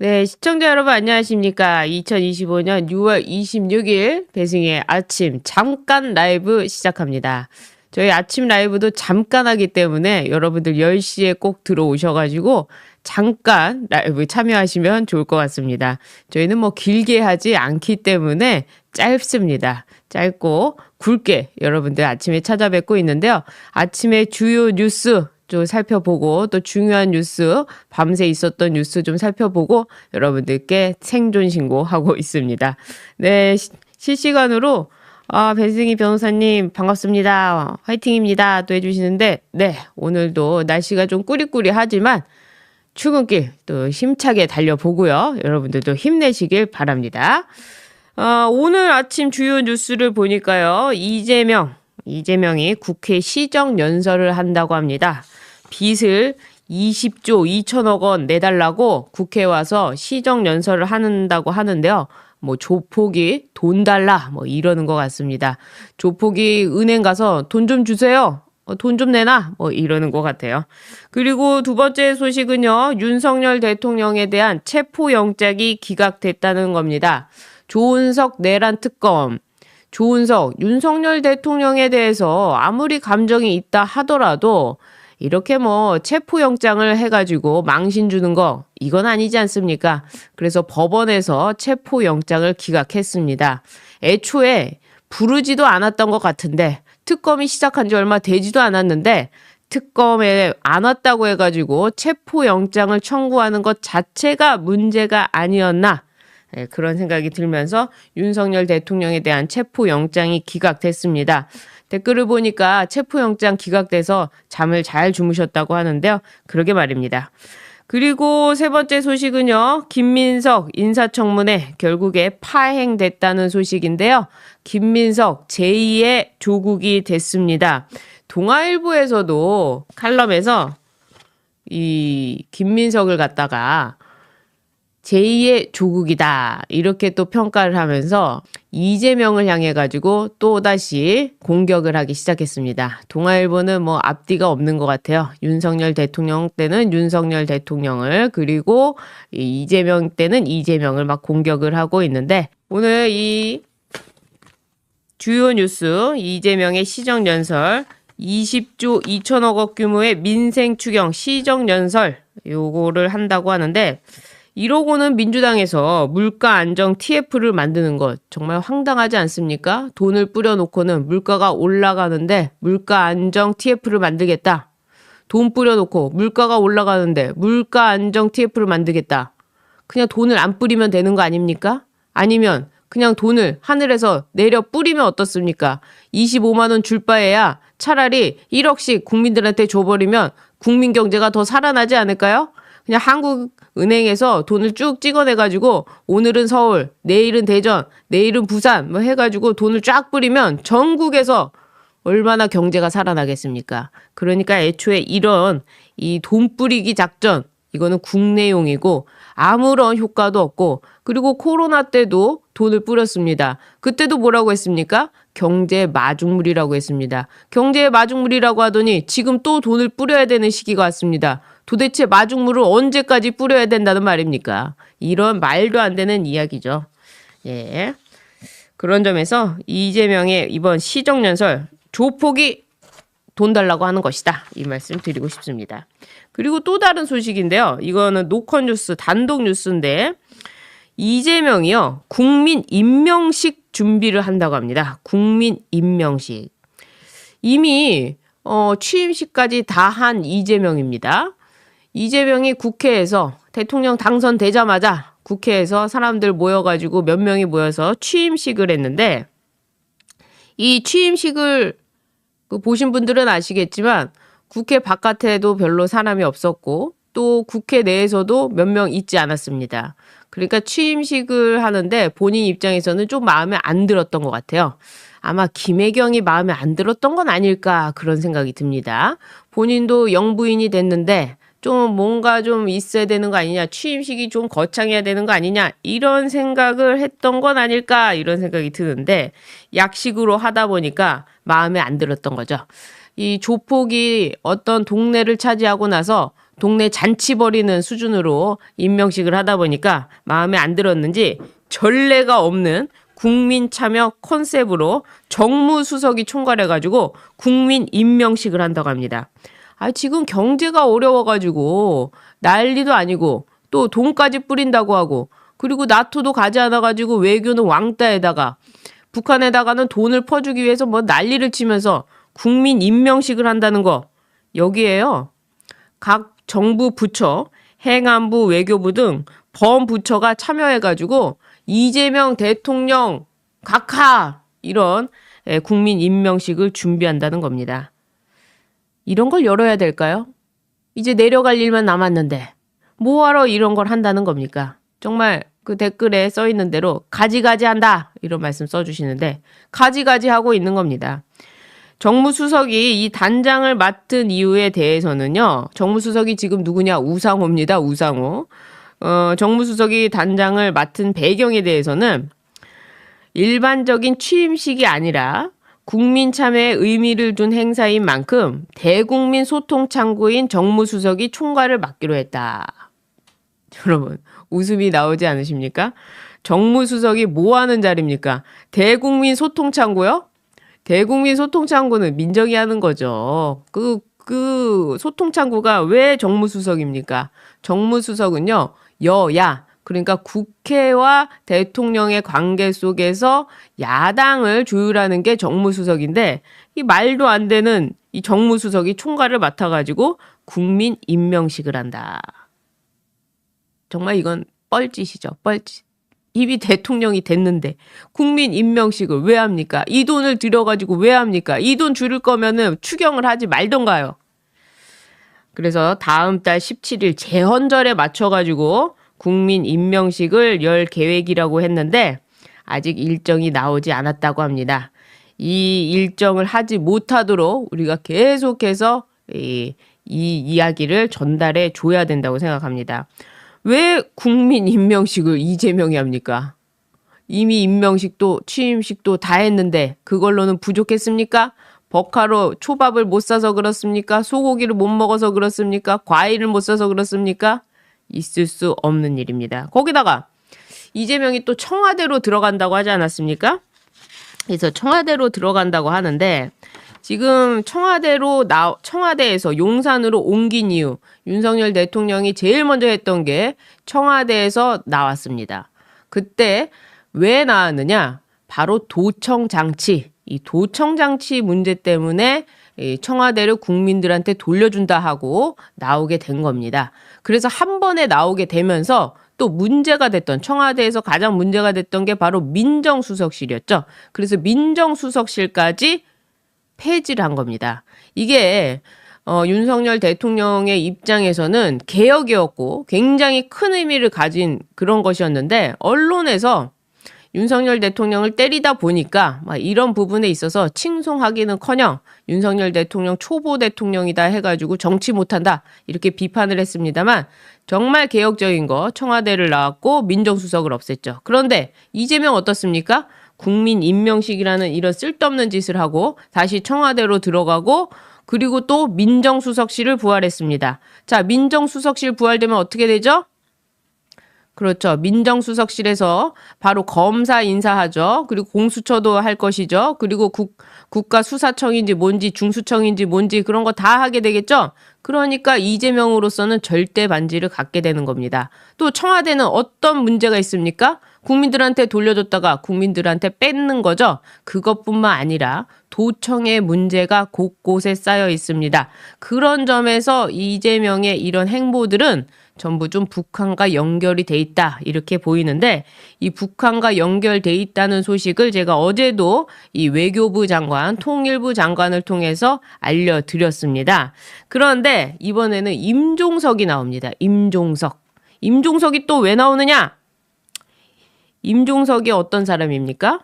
네, 시청자 여러분 안녕하십니까? 2025년 6월 26일 배승의 아침 잠깐 라이브 시작합니다. 저희 아침 라이브도 잠깐 하기 때문에 여러분들 10시에 꼭 들어오셔가지고 잠깐 라이브 참여하시면 좋을 것 같습니다. 저희는 뭐 길게 하지 않기 때문에 짧습니다. 짧고 굵게 여러분들 아침에 찾아뵙고 있는데요. 아침에 주요 뉴스 좀 살펴보고 또 중요한 뉴스, 밤새 있었던 뉴스 좀 살펴보고 여러분들께 생존 신고하고 있습니다. 네, 실시간으로 배승희 변호사님 반갑습니다. 화이팅입니다. 또 해주시는데 네, 오늘도 날씨가 좀 꾸리꾸리하지만 출근길 또 힘차게 달려보고요. 여러분들도 힘내시길 바랍니다. 오늘 아침 주요 뉴스를 보니까요. 이재명이 국회 시정연설을 한다고 합니다. 빚을 20조 2천억 원 내달라고 국회에 와서 시정연설을 한다고 하는데요. 뭐 조폭이 돈 달라 뭐 이러는 것 같습니다. 조폭이 은행 가서 돈 좀 주세요. 돈 좀 내놔 뭐 이러는 것 같아요. 그리고 두 번째 소식은요. 윤석열 대통령에 대한 체포영장이 기각됐다는 겁니다. 조은석 내란 특검. 윤석열 대통령에 대해서 아무리 감정이 있다 하더라도 이렇게 뭐 체포영장을 해가지고 망신 주는 거 이건 아니지 않습니까? 그래서 법원에서 체포영장을 기각했습니다. 애초에 부르지도 않았던 것 같은데 특검이 시작한 지 얼마 되지도 않았는데 특검에 안 왔다고 해가지고 체포영장을 청구하는 것 자체가 문제가 아니었나? 네, 그런 생각이 들면서 윤석열 대통령에 대한 체포영장이 기각됐습니다. 댓글을 보니까 체포영장 기각돼서 잠을 잘 주무셨다고 하는데요. 그러게 말입니다. 그리고 세 번째 소식은요. 김민석 인사청문회 결국에 파행됐다는 소식인데요. 김민석 제2의 조국이 됐습니다. 동아일보에서도 칼럼에서 이 김민석을 갖다가 제2의 조국이다 이렇게 또 평가를 하면서 이재명을 향해 가지고 또다시 공격을 하기 시작했습니다. 동아일보는 뭐 앞뒤가 없는 것 같아요. 윤석열 대통령 때는 윤석열 대통령을 그리고 이재명 때는 이재명을 막 공격을 하고 있는데 오늘 이 주요 뉴스 이재명의 시정연설 20조 2천억 원 규모의 민생추경 시정연설 요거를 한다고 하는데 이러고는 민주당에서 물가 안정 TF를 만드는 것 정말 황당하지 않습니까? 돈을 뿌려놓고는 물가가 올라가는데 물가 안정 TF를 만들겠다. 돈 뿌려놓고 물가가 올라가는데 물가 안정 TF를 만들겠다. 그냥 돈을 안 뿌리면 되는 거 아닙니까? 아니면 그냥 돈을 하늘에서 내려 뿌리면 어떻습니까? 25만 원 줄 바에야 차라리 1억씩 국민들한테 줘버리면 국민 경제가 더 살아나지 않을까요? 그냥 한국은행에서 돈을 쭉 찍어내가지고 오늘은 서울, 내일은 대전, 내일은 부산 뭐 해가지고 돈을 쫙 뿌리면 전국에서 얼마나 경제가 살아나겠습니까? 그러니까 애초에 이런 이 돈 뿌리기 작전 이거는 국내용이고 아무런 효과도 없고 그리고 코로나 때도 돈을 뿌렸습니다. 그때도 뭐라고 했습니까? 경제 마중물이라고 했습니다. 경제 마중물이라고 하더니 지금 또 돈을 뿌려야 되는 시기가 왔습니다. 도대체 마중물을 언제까지 뿌려야 된다는 말입니까? 이런 말도 안 되는 이야기죠. 예. 그런 점에서 이재명의 이번 시정연설 조폭이 돈 달라고 하는 것이다. 이 말씀 드리고 싶습니다. 그리고 또 다른 소식인데요. 이거는 노컷 뉴스, 단독 뉴스인데 이재명이요. 국민 임명식 준비를 한다고 합니다. 국민 임명식. 이미 취임식까지 다 한 이재명입니다. 이재명이 국회에서 대통령 당선되자마자 국회에서 사람들 모여가지고 몇 명이 모여서 취임식을 했는데 이 취임식을 보신 분들은 아시겠지만 국회 바깥에도 별로 사람이 없었고 또 국회 내에서도 몇 명 있지 않았습니다. 그러니까 취임식을 하는데 본인 입장에서는 좀 마음에 안 들었던 것 같아요. 아마 김혜경이 마음에 안 들었던 건 아닐까 그런 생각이 듭니다. 본인도 영부인이 됐는데 좀 뭔가 좀 있어야 되는 거 아니냐, 취임식이 좀 거창해야 되는 거 아니냐 이런 생각을 했던 건 아닐까 이런 생각이 드는데 약식으로 하다 보니까 마음에 안 들었던 거죠. 이 조폭이 어떤 동네를 차지하고 나서 동네 잔치 벌이는 수준으로 임명식을 하다 보니까 마음에 안 들었는지 전례가 없는 국민 참여 컨셉으로 정무수석이 총괄해가지고 국민 임명식을 한다고 합니다. 지금 경제가 어려워가지고 난리도 아니고 또 돈까지 뿌린다고 하고 그리고 나토도 가지 않아가지고 외교는 왕따에다가 북한에다가는 돈을 퍼주기 위해서 뭐 난리를 치면서 국민 임명식을 한다는 거 여기에요. 각 정부 부처, 행안부, 외교부 등 범부처가 참여해가지고 이재명 대통령 각하 이런 국민 임명식을 준비한다는 겁니다. 이런 걸 열어야 될까요? 이제 내려갈 일만 남았는데 뭐하러 이런 걸 한다는 겁니까? 정말 그 댓글에 써 있는 대로 가지가지 한다 이런 말씀 써주시는데 가지가지 하고 있는 겁니다. 정무수석이 이 단장을 맡은 이유에 대해서는요. 정무수석이 지금 누구냐? 우상호입니다. 우상호. 정무수석이 단장을 맡은 배경에 대해서는 일반적인 취임식이 아니라 국민 참여에 의미를 둔 행사인 만큼 대국민 소통 창구인 정무수석이 총괄을 맡기로 했다. 여러분 웃음이 나오지 않으십니까? 정무수석이 뭐 하는 자리입니까? 대국민 소통 창구요? 대국민 소통 창구는 민정이 하는 거죠. 그 소통 창구가 왜 정무수석입니까? 정무수석은요, 여야, 그러니까 국회와 대통령의 관계 속에서 야당을 조율하는 게 정무수석인데, 이 말도 안 되는 이 정무수석이 총괄을 맡아가지고 국민 임명식을 한다. 정말 이건 뻘짓이죠, 뻘짓. 이미 대통령이 됐는데 국민 임명식을 왜 합니까? 이 돈을 들여가지고 왜 합니까? 이 돈 줄일 거면은 추경을 하지 말던가요. 그래서 다음 달 17일 제헌절에 맞춰가지고 국민 임명식을 열 계획이라고 했는데 아직 일정이 나오지 않았다고 합니다. 이 일정을 하지 못하도록 우리가 계속해서 이 이야기를 전달해 줘야 된다고 생각합니다. 왜 국민 임명식을 이재명이 합니까? 이미 임명식도 취임식도 다 했는데 그걸로는 부족했습니까? 버카로 초밥을 못 사서 그렇습니까? 소고기를 못 먹어서 그렇습니까? 과일을 못 사서 그렇습니까? 있을 수 없는 일입니다. 거기다가 이재명이 또 청와대로 들어간다고 하지 않았습니까? 그래서 청와대로 들어간다고 하는데 지금 청와대에서 용산으로 옮긴 이유, 윤석열 대통령이 제일 먼저 했던 게 청와대에서 나왔습니다. 그때 왜 나왔느냐? 바로 도청장치. 이 도청장치 문제 때문에 청와대를 국민들한테 돌려준다 하고 나오게 된 겁니다. 그래서 한 번에 나오게 되면서 또 문제가 됐던 청와대에서 가장 문제가 됐던 게 바로 민정수석실이었죠. 그래서 민정수석실까지 폐지를 한 겁니다. 이게 윤석열 대통령의 입장에서는 개혁이었고 굉장히 큰 의미를 가진 그런 것이었는데 언론에서 윤석열 대통령을 때리다 보니까 이런 부분에 있어서 칭송하기는커녕 윤석열 대통령 초보 대통령이다 해가지고 정치 못한다 이렇게 비판을 했습니다만 정말 개혁적인 거 청와대를 나왔고 민정수석을 없앴죠. 그런데 이재명 어떻습니까? 국민 임명식이라는 이런 쓸데없는 짓을 하고 다시 청와대로 들어가고 그리고 또 민정수석실을 부활했습니다. 자, 민정수석실 부활되면 어떻게 되죠? 그렇죠. 민정수석실에서 바로 검사 인사하죠. 그리고 공수처도 할 것이죠. 그리고 국가수사청인지 뭔지 중수청인지 뭔지 그런 거 다 하게 되겠죠. 그러니까 이재명으로서는 절대 반지를 갖게 되는 겁니다. 또 청와대는 어떤 문제가 있습니까? 국민들한테 돌려줬다가 국민들한테 뺏는 거죠. 그것뿐만 아니라 도청의 문제가 곳곳에 쌓여 있습니다. 그런 점에서 이재명의 이런 행보들은 전부 좀 북한과 연결이 돼 있다 이렇게 보이는데 이 북한과 연결돼 있다는 소식을 제가 어제도 이 외교부 장관, 통일부 장관을 통해서 알려드렸습니다. 그런데 이번에는 임종석이 나옵니다. 임종석이 또 왜 나오느냐? 임종석이 어떤 사람입니까?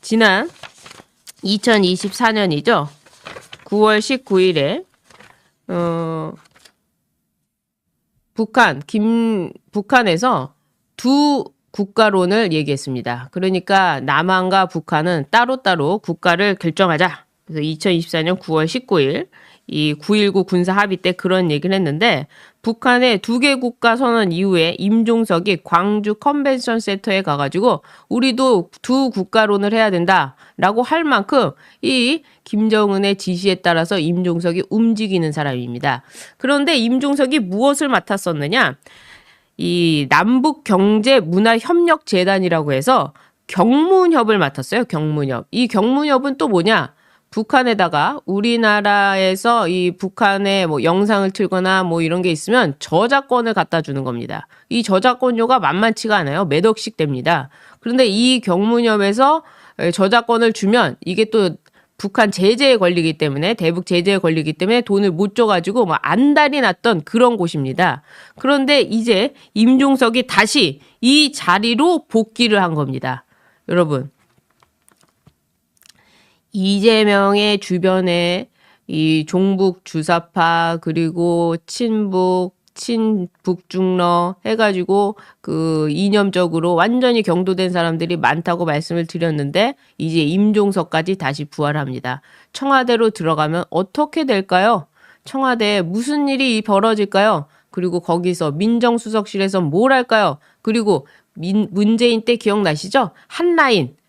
지난 2024년이죠. 9월 19일에 북한에서 두 국가론을 얘기했습니다. 그러니까 남한과 북한은 따로따로 국가를 결정하자. 그래서 2024년 9월 19일 이 9.19 군사 합의 때 그런 얘기를 했는데 북한의 2개 국가 선언 이후에 임종석이 광주 컨벤션 센터에 가가지고 우리도 두 국가론을 해야 된다라고 할 만큼 이 김정은의 지시에 따라서 임종석이 움직이는 사람입니다. 그런데 임종석이 무엇을 맡았었느냐? 이 남북경제문화협력재단이라고 해서 경문협을 맡았어요. 경문협. 이 경문협은 또 뭐냐? 북한에다가 우리나라에서 이 북한의 뭐 영상을 틀거나 뭐 이런 게 있으면 저작권을 갖다 주는 겁니다. 이 저작권료가 만만치가 않아요. 몇 억씩 됩니다. 그런데 이 경문협에서 저작권을 주면 이게 또 북한 제재에 걸리기 때문에 대북 제재에 걸리기 때문에 돈을 못 줘가지고 뭐 안달이 났던 그런 곳입니다. 그런데 이제 임종석이 다시 이 자리로 복귀를 한 겁니다. 여러분. 이재명의 주변에 이 종북 주사파 그리고 친북 친북중러 해가지고 그 이념적으로 완전히 경도된 사람들이 많다고 말씀을 드렸는데 이제 임종석까지 다시 부활합니다. 청와대로 들어가면 어떻게 될까요? 청와대에 무슨 일이 벌어질까요? 그리고 거기서 민정수석실에서 뭘 할까요? 그리고 문재인 때 기억나시죠?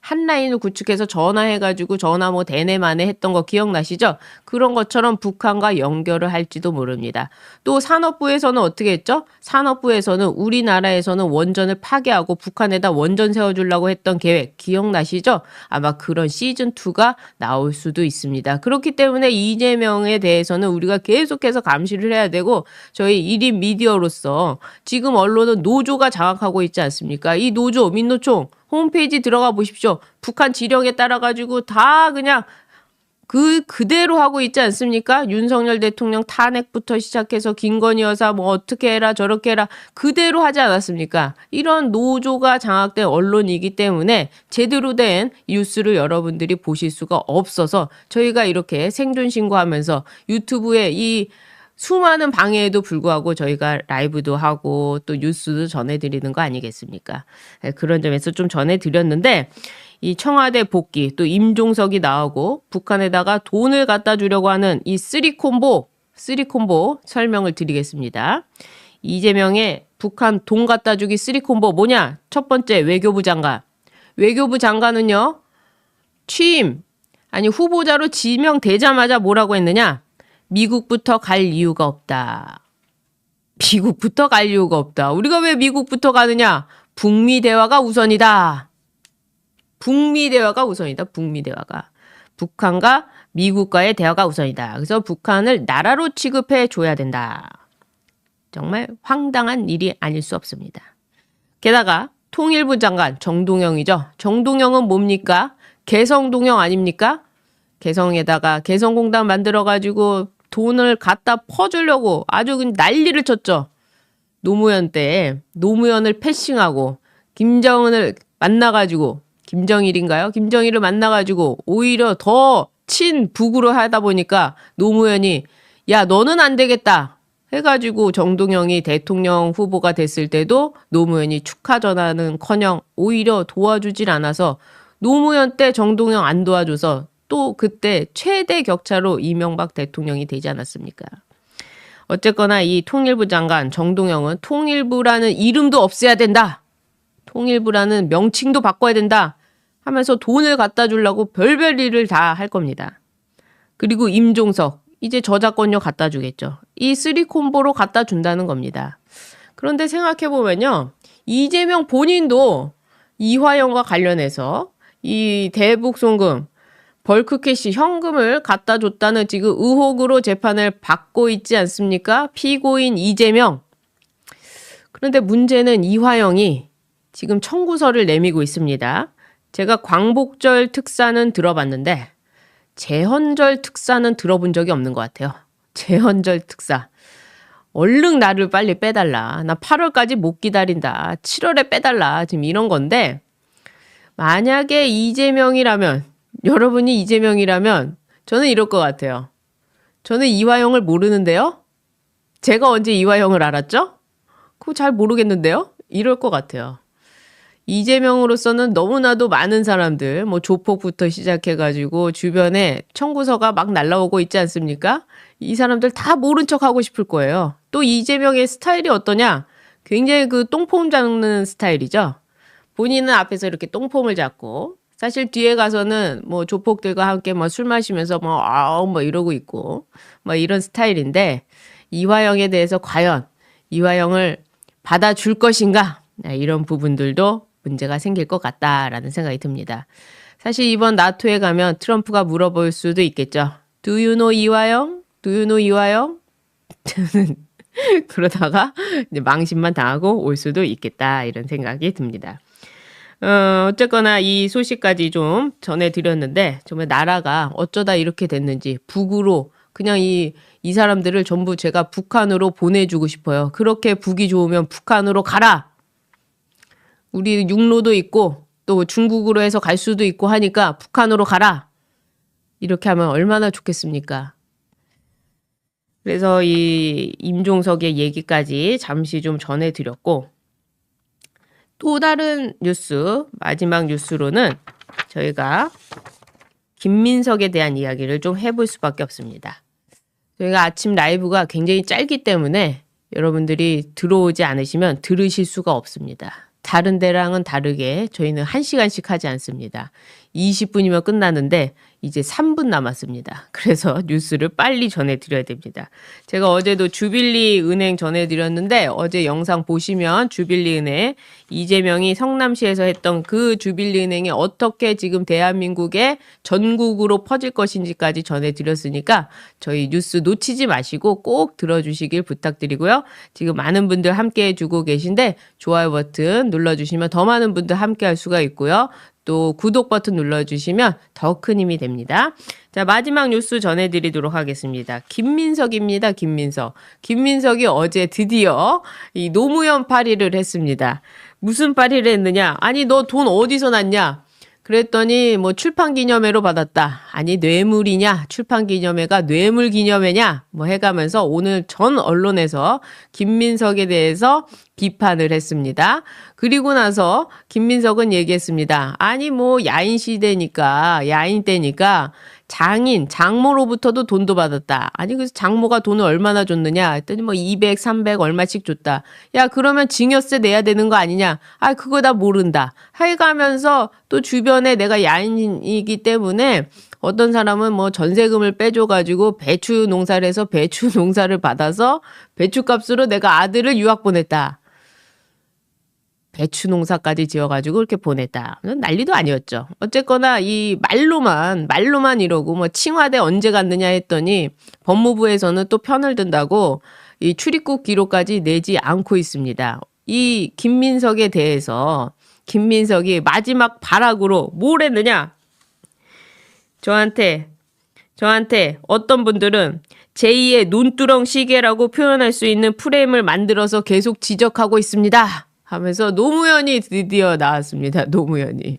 한라인을 구축해서 전화해가지고 전화 뭐 대내만에 했던 거 기억나시죠? 그런 것처럼 북한과 연결을 할지도 모릅니다. 또 산업부에서는 어떻게 했죠? 산업부에서는 우리나라에서는 원전을 파괴하고 북한에다 원전 세워주려고 했던 계획 기억나시죠? 아마 그런 시즌2가 나올 수도 있습니다. 그렇기 때문에 이재명에 대해서는 우리가 계속해서 감시를 해야 되고 저희 1인 미디어로서 지금 언론은 노조가 장악하고 있지 않습니까? 이 노조, 민노총 홈페이지 들어가 보십시오. 북한 지령에 따라 가지고 다 그냥 그대로 하고 있지 않습니까? 윤석열 대통령 탄핵부터 시작해서 김건희 여사 뭐 어떻게 해라 저렇게 해라 그대로 하지 않았습니까? 이런 노조가 장악된 언론이기 때문에 제대로 된 뉴스를 여러분들이 보실 수가 없어서 저희가 이렇게 생존 신고하면서 유튜브에 이 수많은 방해에도 불구하고 저희가 라이브도 하고 또 뉴스도 전해드리는 거 아니겠습니까? 그런 점에서 좀 전해드렸는데 이 청와대 복귀 또 임종석이 나오고 북한에다가 돈을 갖다 주려고 하는 이 쓰리콤보 설명을 드리겠습니다. 이재명의 북한 돈 갖다 주기 쓰리콤보 뭐냐? 첫 번째 외교부 장관. 외교부 장관은요. 후보자로 지명되자마자 뭐라고 했느냐? 미국부터 갈 이유가 없다. 미국부터 갈 이유가 없다. 우리가 왜 미국부터 가느냐? 북미 대화가 우선이다. 북미 대화가 우선이다. 북미 대화가. 북한과 미국과의 대화가 우선이다. 그래서 북한을 나라로 취급해 줘야 된다. 정말 황당한 일이 아닐 수 없습니다. 게다가 통일부 장관 정동영이죠. 정동영은 뭡니까? 개성동영 아닙니까? 개성에다가 개성공단 만들어가지고 돈을 갖다 퍼주려고 아주 난리를 쳤죠. 노무현 때 노무현을 패싱하고 김정은을 만나가지고 김정일인가요? 김정일을 만나가지고 오히려 더 친북으로 하다 보니까 노무현이 야 너는 안 되겠다 해가지고 정동영이 대통령 후보가 됐을 때도 노무현이 축하 전화는커녕 오히려 도와주질 않아서 노무현 때 정동영 안 도와줘서 또 그때 최대 격차로 이명박 대통령이 되지 않았습니까? 어쨌거나 이 통일부 장관 정동영은 통일부라는 이름도 없애야 된다. 통일부라는 명칭도 바꿔야 된다. 하면서 돈을 갖다 주려고 별별 일을 다 할 겁니다. 그리고 임종석 이제 저작권료 갖다 주겠죠. 이 쓰리콤보로 갖다 준다는 겁니다. 그런데 생각해보면요. 이재명 본인도 이화영과 관련해서 이 대북 송금 벌크캐시 현금을 갖다 줬다는 지금 의혹으로 재판을 받고 있지 않습니까? 피고인 이재명. 그런데 문제는 이화영이 지금 청구서를 내미고 있습니다. 제가 광복절 특사는 들어봤는데 제헌절 특사는 들어본 적이 없는 것 같아요. 제헌절 특사. 얼른 나를 빨리 빼달라. 나 8월까지 못 기다린다. 7월에 빼달라. 지금 이런 건데 만약에 여러분이 이재명이라면 저는 이럴 것 같아요. 저는 이화영을 모르는데요. 제가 언제 이화영을 알았죠? 그거 잘 모르겠는데요. 이럴 것 같아요. 이재명으로서는 너무나도 많은 사람들, 뭐 조폭부터 시작해가지고 주변에 청구서가 막 날라오고 있지 않습니까? 이 사람들 다 모른 척 하고 싶을 거예요. 또 이재명의 스타일이 어떠냐? 굉장히 그 똥폼 잡는 스타일이죠. 본인은 앞에서 이렇게 똥폼을 잡고, 사실 뒤에 가서는 뭐 조폭들과 함께 뭐 술 마시면서 뭐 이러고 있고, 뭐 이런 스타일인데, 이화영에 대해서 과연 이화영을 받아줄 것인가? 이런 부분들도 문제가 생길 것 같다라는 생각이 듭니다. 사실 이번 나토에 가면 트럼프가 물어볼 수도 있겠죠. Do you know 이화영? Do you know 이화영? 그러다가 이제 망신만 당하고 올 수도 있겠다 이런 생각이 듭니다. 어쨌거나 이 소식까지 좀 전해드렸는데 정말 나라가 어쩌다 이렇게 됐는지 북으로 그냥 이 사람들을 전부 제가 북한으로 보내주고 싶어요. 그렇게 북이 좋으면 북한으로 가라. 우리 육로도 있고 또 중국으로 해서 갈 수도 있고 하니까 북한으로 가라. 이렇게 하면 얼마나 좋겠습니까? 그래서 이 임종석의 얘기까지 잠시 좀 전해드렸고 또 다른 뉴스, 마지막 뉴스로는 저희가 김민석에 대한 이야기를 좀 해볼 수밖에 없습니다. 저희가 아침 라이브가 굉장히 짧기 때문에 여러분들이 들어오지 않으시면 들으실 수가 없습니다. 다른 데랑은 다르게 저희는 1시간씩 하지 않습니다. 20분이면 끝나는데 이제 3분 남았습니다. 그래서 뉴스를 빨리 전해드려야 됩니다. 제가 어제도 주빌리 은행 전해드렸는데 어제 영상 보시면 주빌리 은행 이재명이 성남시에서 했던 그 주빌리 은행이 어떻게 지금 대한민국의 전국으로 퍼질 것인지까지 전해드렸으니까 저희 뉴스 놓치지 마시고 꼭 들어주시길 부탁드리고요. 지금 많은 분들 함께 해주고 계신데 좋아요 버튼 눌러주시면 더 많은 분들 함께 할 수가 있고요. 또 구독 버튼 눌러주시면 더 큰 힘이 됩니다. 자, 마지막 뉴스 전해드리도록 하겠습니다. 김민석입니다. 김민석이 어제 드디어 이 노무현 파리를 했습니다. 무슨 파리를 했느냐? 아니 너 돈 어디서 났냐? 그랬더니 뭐 출판기념회로 받았다. 아니 뇌물이냐? 출판기념회가 뇌물기념회냐? 뭐 해가면서 오늘 전 언론에서 김민석에 대해서 비판을 했습니다. 그리고 나서 김민석은 얘기했습니다. 아니 뭐 야인 때니까 장모로부터도 돈도 받았다. 아니 그래서 장모가 돈을 얼마나 줬느냐 했더니 뭐 200, 300 얼마씩 줬다. 야 그러면 증여세 내야 되는 거 아니냐. 아 그거 다 모른다. 해가면서 또 주변에 내가 야인이기 때문에 어떤 사람은 뭐 전세금을 빼줘가지고 배추 농사를 해서 배추 농사를 받아서 배추값으로 내가 아들을 유학 보냈다. 배추 농사까지 지어가지고 이렇게 보냈다. 난리도 아니었죠. 어쨌거나 이 말로만 이러고 뭐 칭화대 언제 갔느냐 했더니 법무부에서는 또 편을 든다고 이 출입국 기록까지 내지 않고 있습니다. 이 김민석에 대해서 김민석이 마지막 발악으로 뭘 했느냐? 저한테 어떤 분들은 제2의 논두렁 시계라고 표현할 수 있는 프레임을 만들어서 계속 지적하고 있습니다. 하면서 노무현이 드디어 나왔습니다. 노무현이.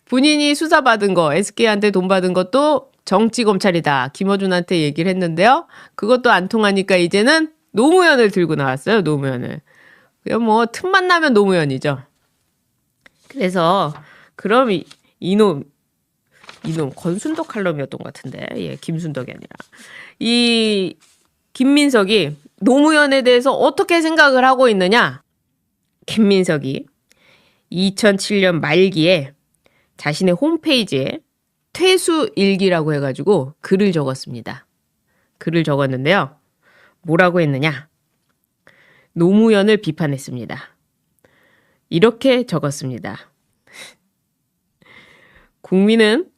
본인이 수사받은 거, SK한테 돈 받은 것도 정치검찰이다. 김어준한테 얘기를 했는데요. 그것도 안 통하니까 이제는 노무현을 들고 나왔어요. 노무현을. 그냥 뭐 틈만 나면 노무현이죠. 그래서 그럼 이놈 권순덕 칼럼이었던 것 같은데 예, 김순덕이 아니라 이 김민석이 노무현에 대해서 어떻게 생각을 하고 있느냐? 김민석이 2007년 말기에 자신의 홈페이지에 퇴수일기라고 해가지고 글을 적었습니다. 글을 적었는데요. 뭐라고 했느냐? 노무현을 비판했습니다. 이렇게 적었습니다. 국민은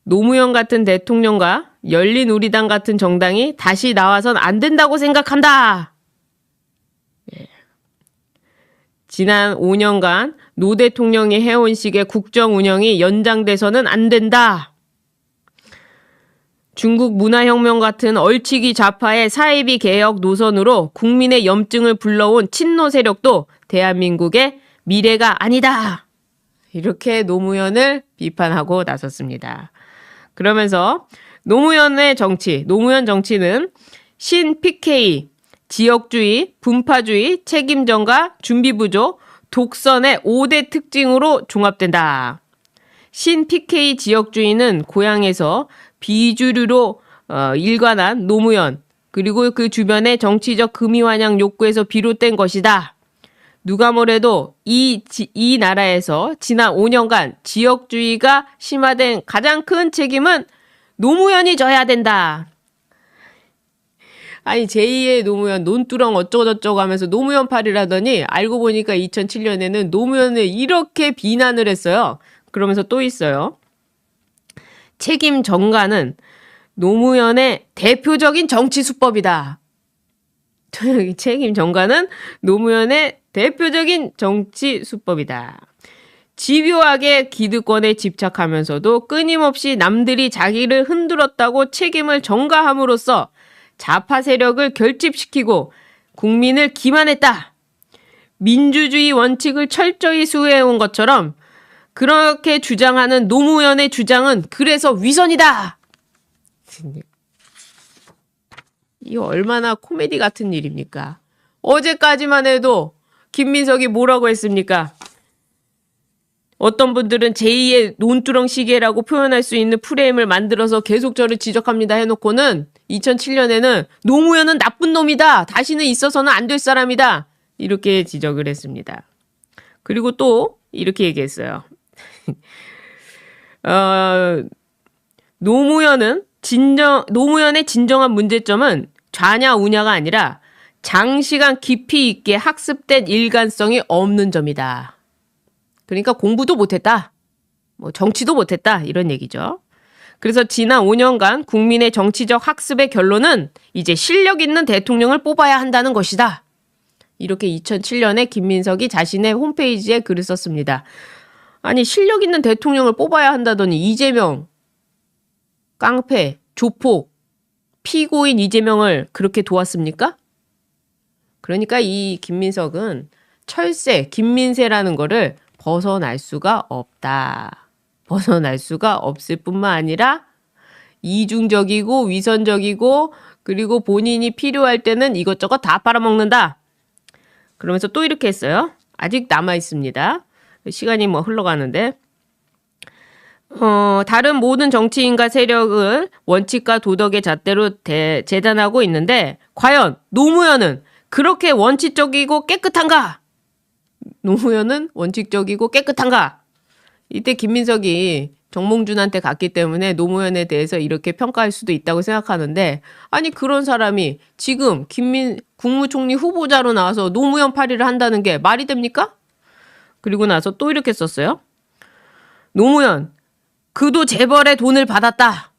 노무현 같은 대통령과 열린우리당 같은 정당이 다시 나와선 안 된다고 생각한다. 예. 지난 5년간 노 대통령이 해온 식의 국정 운영이 연장돼서는 안 된다. 중국 문화혁명 같은 얼치기 좌파의 사이비 개혁 노선으로 국민의 염증을 불러온 친노 세력도 대한민국의 미래가 아니다. 이렇게 노무현을 비판하고 나섰습니다. 그러면서 노무현 정치는 신 PK, 지역주의, 분파주의, 책임전가, 준비부족, 독선의 5대 특징으로 종합된다. 신 PK 지역주의는 고향에서 비주류로 일관한 노무현 그리고 그 주변의 정치적 금이환영 욕구에서 비롯된 것이다. 누가 뭐래도 이 나라에서 지난 5년간 지역주의가 심화된 가장 큰 책임은 노무현이 져야 된다. 아니 제2의 노무현 논두렁 어쩌고저쩌고 하면서 노무현 팔이라더니 알고 보니까 2007년에는 노무현을 이렇게 비난을 했어요. 그러면서 또 있어요. 책임 전가는 노무현의 대표적인 정치 수법이다. 책임 전가는 노무현의 대표적인 정치 수법이다. 집요하게 기득권에 집착하면서도 끊임없이 남들이 자기를 흔들었다고 책임을 전가함으로써 좌파 세력을 결집시키고 국민을 기만했다. 민주주의 원칙을 철저히 수호해온 것처럼 그렇게 주장하는 노무현의 주장은 그래서 위선이다. 이 얼마나 코미디 같은 일입니까? 어제까지만 해도 김민석이 뭐라고 했습니까? 어떤 분들은 제2의 논두렁 시계라고 표현할 수 있는 프레임을 만들어서 계속 저를 지적합니다 해놓고는 2007년에는 노무현은 나쁜 놈이다. 다시는 있어서는 안 될 사람이다. 이렇게 지적을 했습니다. 그리고 또 이렇게 얘기했어요. 노무현의 진정한 문제점은 좌냐 우냐가 아니라 장시간 깊이 있게 학습된 일관성이 없는 점이다. 그러니까 공부도 못했다. 뭐 정치도 못했다. 이런 얘기죠. 그래서 지난 5년간 국민의 정치적 학습의 결론은 이제 실력 있는 대통령을 뽑아야 한다는 것이다. 이렇게 2007년에 김민석이 자신의 홈페이지에 글을 썼습니다. 아니 실력 있는 대통령을 뽑아야 한다더니 이재명, 깡패, 조폭, 피고인 이재명을 그렇게 도왔습니까? 그러니까 이 김민석은 철새, 김민세라는 거를 벗어날 수가 없다. 벗어날 수가 없을 뿐만 아니라 이중적이고 위선적이고 그리고 본인이 필요할 때는 이것저것 다 빨아먹는다. 그러면서 또 이렇게 했어요. 아직 남아 있습니다. 시간이 뭐 흘러가는데 다른 모든 정치인과 세력을 원칙과 도덕의 잣대로 재단하고 있는데 과연 노무현은 그렇게 원칙적이고 깨끗한가? 노무현은 원칙적이고 깨끗한가? 이때 김민석이 정몽준한테 갔기 때문에 노무현에 대해서 이렇게 평가할 수도 있다고 생각하는데 아니 그런 사람이 지금 국무총리 후보자로 나와서 노무현 파리를 한다는 게 말이 됩니까? 그리고 나서 또 이렇게 썼어요. 노무현 그도 재벌의 돈을 받았다.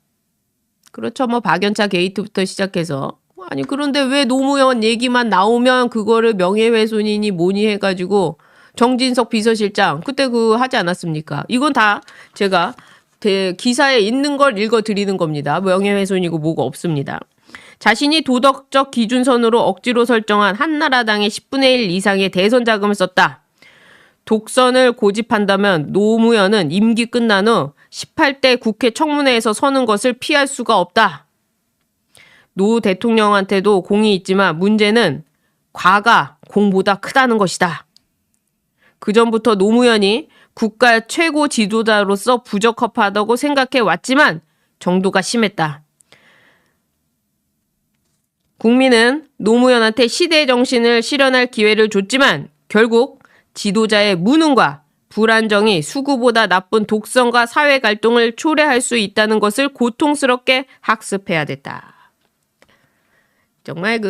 그렇죠. 뭐 박연차 게이트부터 시작해서 아니 그런데 왜 노무현 얘기만 나오면 그거를 명예훼손이니 뭐니 해가지고 정진석 비서실장 그때 하지 않았습니까? 이건 다 제가 기사에 있는 걸 읽어드리는 겁니다. 명예훼손이고 뭐가 없습니다. 자신이 도덕적 기준선으로 억지로 설정한 한나라당의 10분의 1 이상의 대선 자금을 썼다. 독선을 고집한다면 노무현은 임기 끝난 후 18대 국회 청문회에서 서는 것을 피할 수가 없다. 노 대통령한테도 공이 있지만 문제는 과가 공보다 크다는 것이다. 그전부터 노무현이 국가 최고 지도자로서 부적합하다고 생각해 왔지만 정도가 심했다. 국민은 노무현한테 시대 정신을 실현할 기회를 줬지만 결국 지도자의 무능과 불안정이 수구보다 나쁜 독선과 사회 갈등을 초래할 수 있다는 것을 고통스럽게 학습해야 됐다. 정말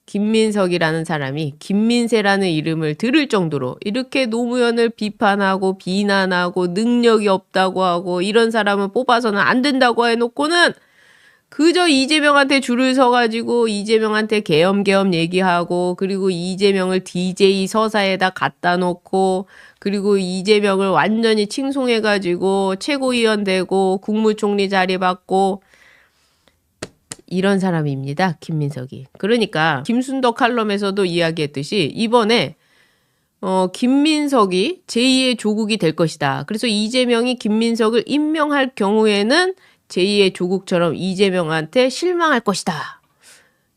김민석이라는 사람이 김민세라는 이름을 들을 정도로 이렇게 노무현을 비판하고 비난하고 능력이 없다고 하고 이런 사람을 뽑아서는 안 된다고 해놓고는 그저 이재명한테 줄을 서가지고 이재명한테 계엄계엄 얘기하고 그리고 이재명을 DJ 서사에다 갖다 놓고 그리고 이재명을 완전히 칭송해가지고 최고위원 되고 국무총리 자리 받고 이런 사람입니다. 김민석이. 그러니까 김순덕 칼럼에서도 이야기했듯이 이번에 김민석이 제2의 조국이 될 것이다. 그래서 이재명이 김민석을 임명할 경우에는 제2의 조국처럼 이재명한테 실망할 것이다.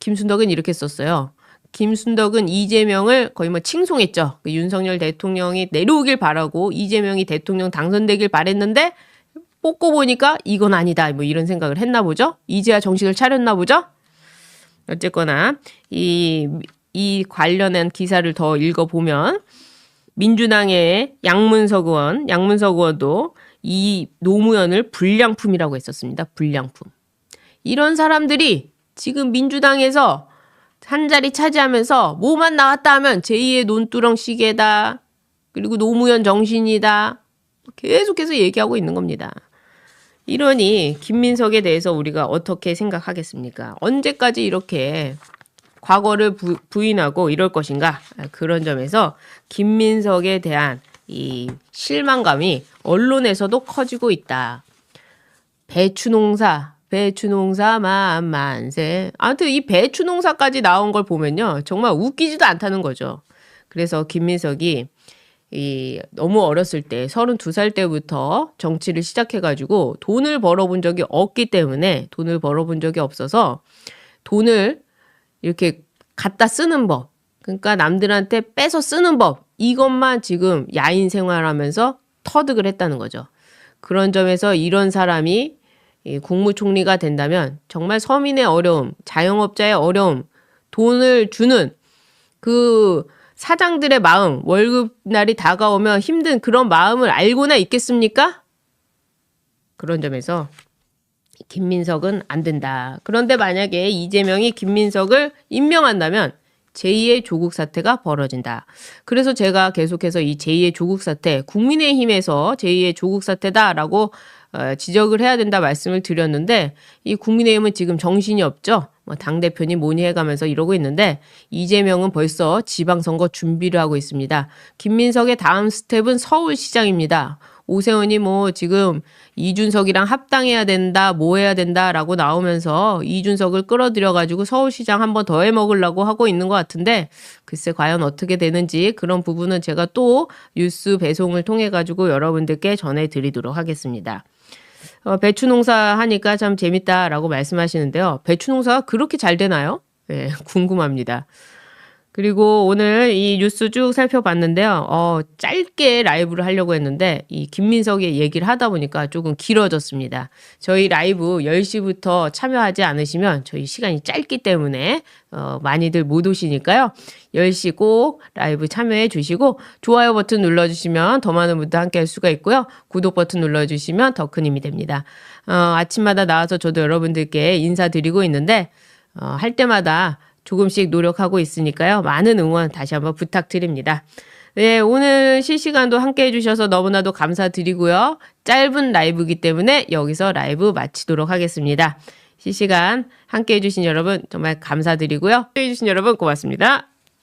김순덕은 이렇게 썼어요. 김순덕은 이재명을 거의 뭐 칭송했죠. 그 윤석열 대통령이 내려오길 바라고 이재명이 대통령 당선되길 바랬는데 뽑고 보니까 이건 아니다. 뭐 이런 생각을 했나 보죠. 이제야 정신을 차렸나 보죠. 어쨌거나 이 관련한 기사를 더 읽어보면 민주당의 양문석 의원도 이 노무현을 불량품이라고 했었습니다. 불량품. 이런 사람들이 지금 민주당에서 한 자리 차지하면서 뭐만 나왔다 하면 제2의 논두렁 시계다. 그리고 노무현 정신이다. 계속해서 얘기하고 있는 겁니다. 이러니 김민석에 대해서 우리가 어떻게 생각하겠습니까? 언제까지 이렇게 과거를 부인하고 이럴 것인가? 그런 점에서 김민석에 대한 이 실망감이 언론에서도 커지고 있다. 배추농사 만만세. 아무튼 이 배추농사까지 나온 걸 보면요. 정말 웃기지도 않다는 거죠. 그래서 김민석이 너무 어렸을 때 32살 때부터 정치를 시작해가지고 돈을 벌어본 적이 없기 때문에 돈을 벌어본 적이 없어서 돈을 이렇게 갖다 쓰는 법, 그러니까 남들한테 빼서 쓰는 법, 이것만 지금 야인 생활하면서 터득을 했다는 거죠. 그런 점에서 이런 사람이 국무총리가 된다면 정말 서민의 어려움, 자영업자의 어려움, 돈을 주는 그 사장들의 마음, 월급날이 다가오면 힘든 그런 마음을 알고나 있겠습니까? 그런 점에서 김민석은 안 된다. 그런데 만약에 이재명이 김민석을 임명한다면 제2의 조국 사태가 벌어진다. 그래서 제가 계속해서 이 제2의 조국 사태, 국민의힘에서 제2의 조국 사태다라고 지적을 해야 된다 말씀을 드렸는데 이 국민의힘은 지금 정신이 없죠. 당대표니 뭐니 해가면서 이러고 있는데 이재명은 벌써 지방선거 준비를 하고 있습니다. 김민석의 다음 스텝은 서울시장입니다. 오세훈이 뭐 지금 이준석이랑 합당해야 된다, 뭐 해야 된다라고 나오면서 이준석을 끌어들여가지고 서울시장 한 번 더 해먹으려고 하고 있는 것 같은데 글쎄 과연 어떻게 되는지 그런 부분은 제가 또 뉴스 배송을 통해가지고 여러분들께 전해드리도록 하겠습니다. 배추 농사 하니까 참 재밌다라고 말씀하시는데요. 배추 농사가 그렇게 잘 되나요? 네, 궁금합니다. 그리고 오늘 이 뉴스 쭉 살펴봤는데요. 짧게 라이브를 하려고 했는데 이 김민석의 얘기를 하다 보니까 조금 길어졌습니다. 저희 라이브 10시부터 참여하지 않으시면 저희 시간이 짧기 때문에 많이들 못 오시니까요. 10시 꼭 라이브 참여해 주시고 좋아요 버튼 눌러주시면 더 많은 분들 함께 할 수가 있고요. 구독 버튼 눌러주시면 더 큰 힘이 됩니다. 아침마다 나와서 저도 여러분들께 인사드리고 있는데 할 때마다 조금씩 노력하고 있으니까요. 많은 응원 다시 한번 부탁드립니다. 네, 오늘 실시간도 함께 해주셔서 너무나도 감사드리고요. 짧은 라이브이기 때문에 여기서 라이브 마치도록 하겠습니다. 실시간 함께 해주신 여러분 정말 감사드리고요. 해주신 여러분 고맙습니다.